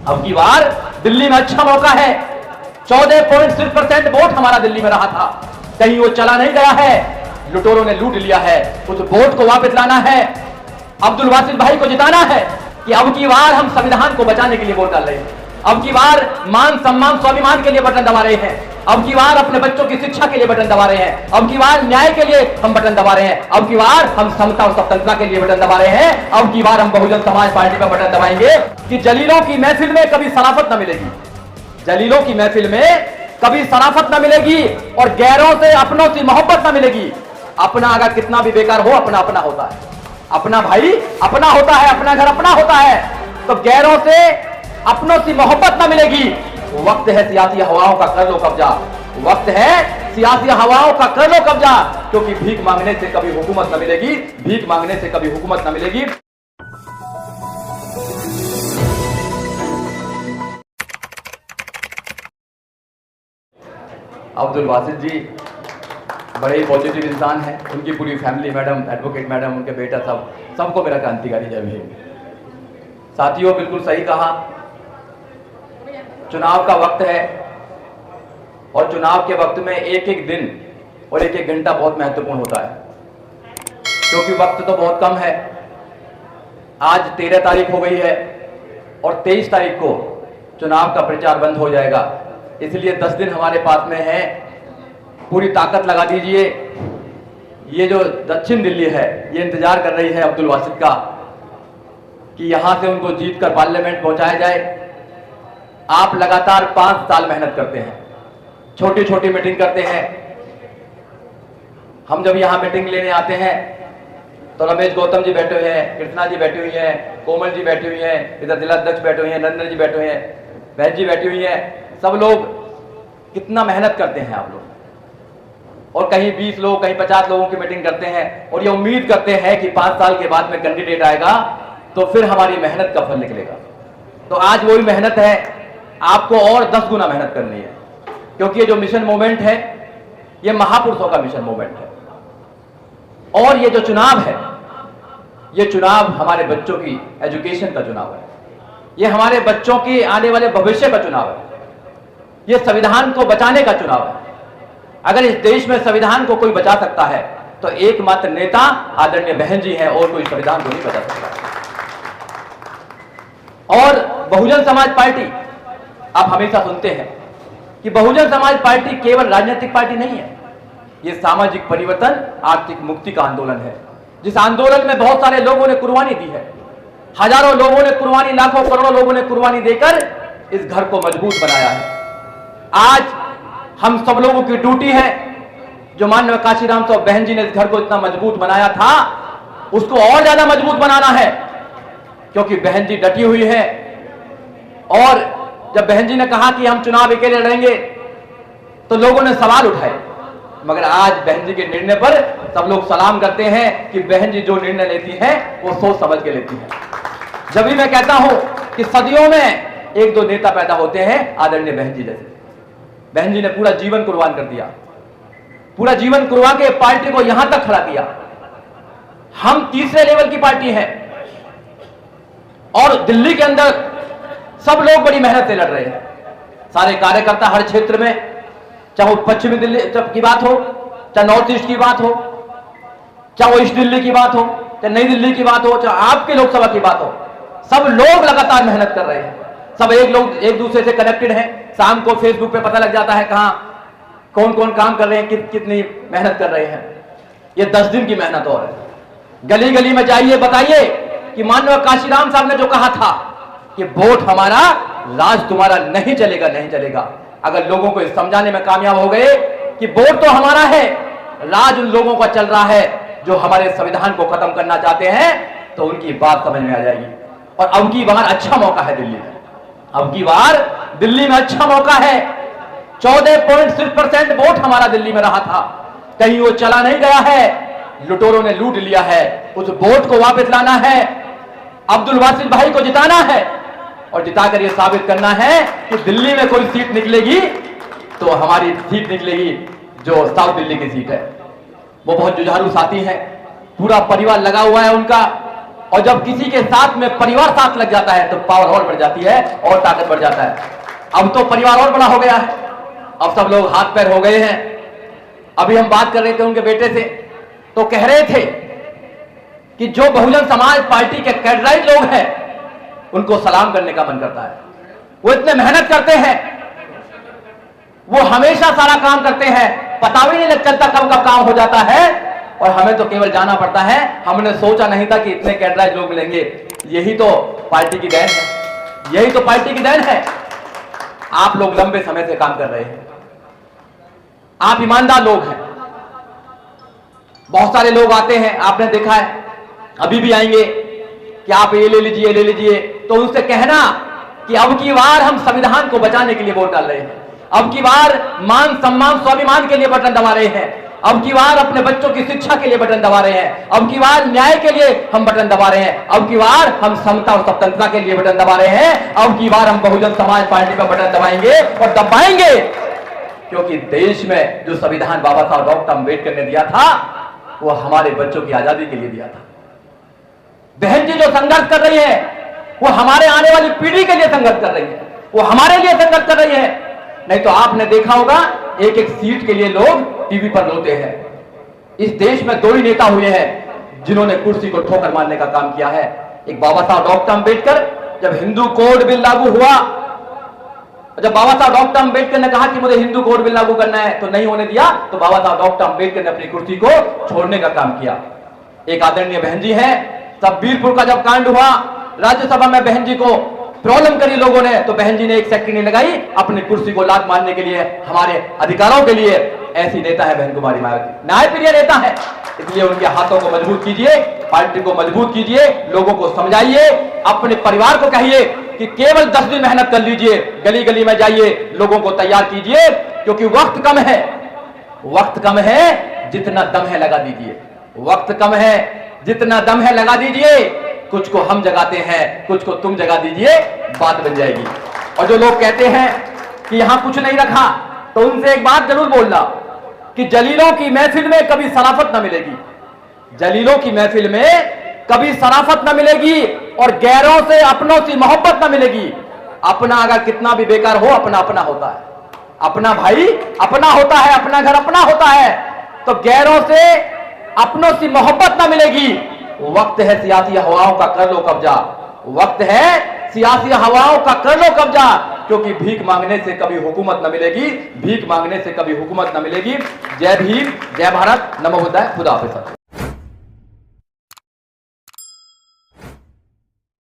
अब की बार दिल्ली में अच्छा मौका है। 14.6% वोट हमारा दिल्ली में रहा था, कहीं वो चला नहीं गया है, लुटेरों ने लूट लिया है। उस वोट को वापस लाना है, अब्दुल वासिद भाई को जिताना है कि अब की बार हम संविधान को बचाने के लिए वोट डाल रहे हैं। अब की बार मान सम्मान स्वाभिमान के लिए बटन दबा रहे हैं। अब की बार अपने बच्चों की शिक्षा के लिए बटन दबा रहे हैं। अब की बार न्याय के लिए हम बटन दबा रहे हैं। अब की बार हम समता और स्वतंत्रता के लिए बटन दबा रहे हैं। अब की बार हम बहुजन समाज पार्टी पर बटन दबाएंगे कि जलीलों की महफिल में कभी शराफत न मिलेगी, जलीलों की महफिल में कभी शराफत न मिलेगी और गैरों से अपनों से मोहब्बत न मिलेगी। अपना अगर कितना भी बेकार हो, अपना अपना होता है, अपना भाई अपना होता है, अपना घर अपना होता है, तो गैरों से अपनों से मोहब्बत न मिलेगी। वक्त है सियासी हवाओं का कर लो कब्जा, वक्त है सियासी हवाओं का कर लो कब्जा, क्योंकि भीख मांगने से कभी हुकूमत न मिलेगी, भीख मांगने से कभी हुकूमत न मिलेगी। अब्दुल वासिद जी बड़े ही पॉजिटिव इंसान हैं, उनकी पूरी फैमिली, मैडम एडवोकेट मैडम, उनके बेटा, सबको मेरा क्रांतिकारी जय भीम। साथियों, बिल्कुल सही कहा, चुनाव का वक्त है और चुनाव के वक्त में एक एक दिन और एक एक घंटा बहुत महत्वपूर्ण होता है, क्योंकि वक्त तो बहुत कम है। आज 13 तारीख हो गई है और 23 तारीख को चुनाव का प्रचार बंद हो जाएगा, इसलिए 10 दिन हमारे पास में है। पूरी ताकत लगा दीजिए। ये जो दक्षिण दिल्ली है, ये इंतजार कर रही है अब्दुल वासिद का कि यहां से उनको जीत कर पार्लियामेंट पहुंचाया जाए। आप लगातार 5 साल मेहनत करते हैं, छोटी छोटी मीटिंग करते हैं। हम जब यहां मीटिंग लेने आते हैं तो रमेश गौतम जी बैठे हुए हैं, कृष्णा जी बैठी हुई हैं, कोमल जी बैठी हुई हैं, इधर जिलाध्यक्ष बैठे हुए हैं, नरेंद्र जी बैठे हुए हैं, बहन जी बैठी हुई हैं। सब लोग कितना मेहनत करते हैं आप लोग, और कहीं 20 लोग, कहीं 50 लोगों की मीटिंग करते हैं और ये उम्मीद करते हैं कि 5 साल के बाद में कैंडिडेट आएगा तो फिर हमारी मेहनत का फल निकलेगा। तो आज वही मेहनत है, आपको और 10 गुना मेहनत करनी है, क्योंकि ये जो मिशन मूवमेंट है, ये महापुरुषों का मिशन मूवमेंट है। और ये जो चुनाव है, ये चुनाव हमारे बच्चों की एजुकेशन का चुनाव है, ये हमारे बच्चों की आने वाले भविष्य का चुनाव है, ये संविधान को बचाने का चुनाव है। अगर इस देश में संविधान को कोई बचा सकता है तो एकमात्र नेता आदरणीय बहन जी हैं, और कोई संविधान को नहीं बचा सकता। और बहुजन समाज पार्टी, आप हमेशा सुनते हैं कि बहुजन समाज पार्टी केवल राजनीतिक पार्टी नहीं है, यह सामाजिक परिवर्तन, आर्थिक मुक्ति का आंदोलन है, जिस आंदोलन में बहुत सारे लोगों ने कुर्बानी दी है। हजारों लोगों ने कुर्बानी, लाखों करोड़ों लोगों ने कुर्बानी देकर इस घर को मजबूत बनाया है। आज हम सब लोगों की ड्यूटी है, जो माननीय काशीराम साहब बहन जी ने इस घर को इतना मजबूत बनाया था, उसको और ज्यादा मजबूत बनाना है, क्योंकि बहन जी डटी हुई है। और जब बहन जी ने कहा कि हम चुनाव अकेले लड़ेंगे तो लोगों ने सवाल उठाए, मगर आज बहन जी के निर्णय पर सब लोग सलाम करते हैं कि बहन जी जो निर्णय लेती हैं वो सोच समझ के लेती हैं। जब भी मैं कहता हूं कि सदियों में 1-2 नेता पैदा होते हैं आदरणीय बहन जी जैसे। बहन जी ने पूरा जीवन कुर्बान कर दिया, पूरा जीवन कुर्बान के पार्टी को यहां तक खड़ा किया। हम तीसरे लेवल की पार्टी है और दिल्ली के अंदर सब लोग बड़ी मेहनत से लड़ रहे हैं, सारे कार्यकर्ता हर क्षेत्र में, चाहे वो पश्चिमी दिल्ली की बात हो, चाहे नॉर्थ ईस्ट की बात हो, चाहे वो ईस्ट दिल्ली की बात हो, चाहे नई दिल्ली की बात हो, चाहे आपके लोकसभा की बात हो, सब लोग लगातार मेहनत कर रहे हैं। सब एक दूसरे से कनेक्टेड हैं। शाम को फेसबुक पे पता लग जाता है कहां कौन कौन काम कर रहे हैं, कितनी मेहनत कर रहे हैं। ये 10 दिन की मेहनत और है। गली गली में जाइए, बताइए कि माननीय काशीराम साहब ने जो कहा था कि वोट हमारा, राज तुम्हारा, नहीं चलेगा, नहीं चलेगा। अगर लोगों को समझाने में कामयाब हो गए कि वोट तो हमारा है, राज उन लोगों का चल रहा है जो हमारे संविधान को खत्म करना चाहते हैं, तो उनकी बात समझ में आ जाएगी। और अब की बार अच्छा मौका है दिल्ली में, अब की बार दिल्ली में अच्छा मौका है। 14.6% वोट हमारा दिल्ली में रहा था, कहीं वो चला नहीं गया है, लुटेरों ने लूट लिया है। उस वोट को वापस लाना है, अब्दुल वासिद भाई को जिताना है और जिताकर यह साबित करना है कि दिल्ली में कोई सीट निकलेगी तो हमारी सीट निकलेगी जो साउथ दिल्ली की सीट है। वो बहुत जुझारू साथी हैं, पूरा परिवार लगा हुआ है उनका, और जब किसी के साथ में परिवार साथ लग जाता है तो पावर और बढ़ जाती है और ताकत बढ़ जाता है। अब तो परिवार और बड़ा हो गया है, अब सब लोग हाथ पैर हो गए हैं। अभी हम बात कर रहे थे उनके बेटे से, तो कह रहे थे कि जो बहुजन समाज पार्टी के कैडराइज लोग हैं उनको सलाम करने का मन करता है। वो इतने मेहनत करते हैं, वो हमेशा सारा काम करते हैं, पता भी नहीं चलता कब कब काम हो जाता है, और हमें तो केवल जाना पड़ता है। हमने सोचा नहीं था कि इतने कैडराइज लोग मिलेंगे। यही तो पार्टी की देन है, यही तो पार्टी की देन है। आप लोग लंबे समय से काम कर रहे हैं, आप ईमानदार लोग हैं। बहुत सारे लोग आते हैं, आपने देखा है, अभी भी आएंगे कि आप ये ले लीजिए, ले लीजिए, तो उनसे कहना कि अब की बार हम संविधान को बचाने के लिए वोट डाल रहे हैं, अब की बार मान सम्मान स्वाभिमान के लिए बटन दबा रहे हैं, अब की बार अपने बच्चों की शिक्षा के लिए बटन दबा रहे हैं, अब की बार न्याय के लिए हम बटन दबा रहे हैं, अब की बार हम समता और स्वतंत्रता के लिए बटन दबा रहे हैं, अब की बार हम बहुजन समाज पार्टी पर बटन दबाएंगे और दबाएंगे। क्योंकि देश में जो संविधान बाबा साहब डॉक्टर अंबेडकर ने दिया था वो हमारे बच्चों की आजादी के लिए दिया था। बहन जी जो संघर्ष कर रही है वो हमारे आने वाली पीढ़ी के लिए संघर्ष कर रही है, वो हमारे लिए संघर्ष कर रही है। नहीं तो आपने देखा होगा एक एक सीट के लिए लोग टीवी पर रोते हैं। इस देश में दो ही नेता हुए हैं जिन्होंने कुर्सी को ठोकर मारने का काम किया है। एक बाबा साहब डॉक्टर अंबेडकर, जब हिंदू कोड बिल लागू हुआ, जब बाबा साहब डॉक्टर अंबेडकर ने कहा कि मुझे हिंदू कोड बिल लागू करना है तो नहीं होने दिया, तो बाबा साहब डॉक्टर अंबेडकर ने अपनी कुर्सी को छोड़ने का काम किया। एक आदरणीय बहन जी है, तब वीरपुर का जब कांड हुआ, राज्यसभा में बहन जी को प्रॉब्लम करी लोगों ने, तो बहन जी ने एक सेकंड नहीं लगाई, अपनी कुर्सी को लात मारने के लिए, हमारे अधिकारों के लिए। ऐसी नेता है बहन कुमारी मायावती, न्यायप्रिय नेता है। इसलिए उनके हाथों को मजबूत कीजिए, पार्टी को मजबूत कीजिए, लोगों को समझाइए, अपने परिवार को कहिए कि केवल 10 दिन मेहनत कर लीजिए, गली गली में जाइए, लोगों को तैयार कीजिए, क्योंकि वक्त कम है, वक्त कम है, जितना दम है लगा दीजिए, वक्त कम है, जितना दम है लगा दीजिए। कुछ को हम जगाते हैं, कुछ को तुम जगा दीजिए, बात बन जाएगी। और जो लोग कहते हैं कि यहां कुछ नहीं रखा, तो उनसे एक बात जरूर बोलना कि जलीलों की महफिल में कभी शराफत ना मिलेगी, जलीलों की महफिल में कभी शराफत ना मिलेगी, और गैरों से अपनों से मोहब्बत ना मिलेगी। अपना अगर कितना भी बेकार हो, अपना अपना होता है, अपना भाई अपना होता है, अपना घर अपना होता है। तो गैरों से अपनों से मोहब्बत ना मिलेगी। वक्त है सियासी हवाओं का कर लो कब्जा, वक्त है सियासी हवाओं का कर लो कब्जा, क्योंकि भीख मांगने से कभी हुकूमत न मिलेगी, भीख मांगने से कभी हुकूमत न मिलेगी। जय भीम, जय भारत, नमो बुद्धाय, खुदा हाफिज़।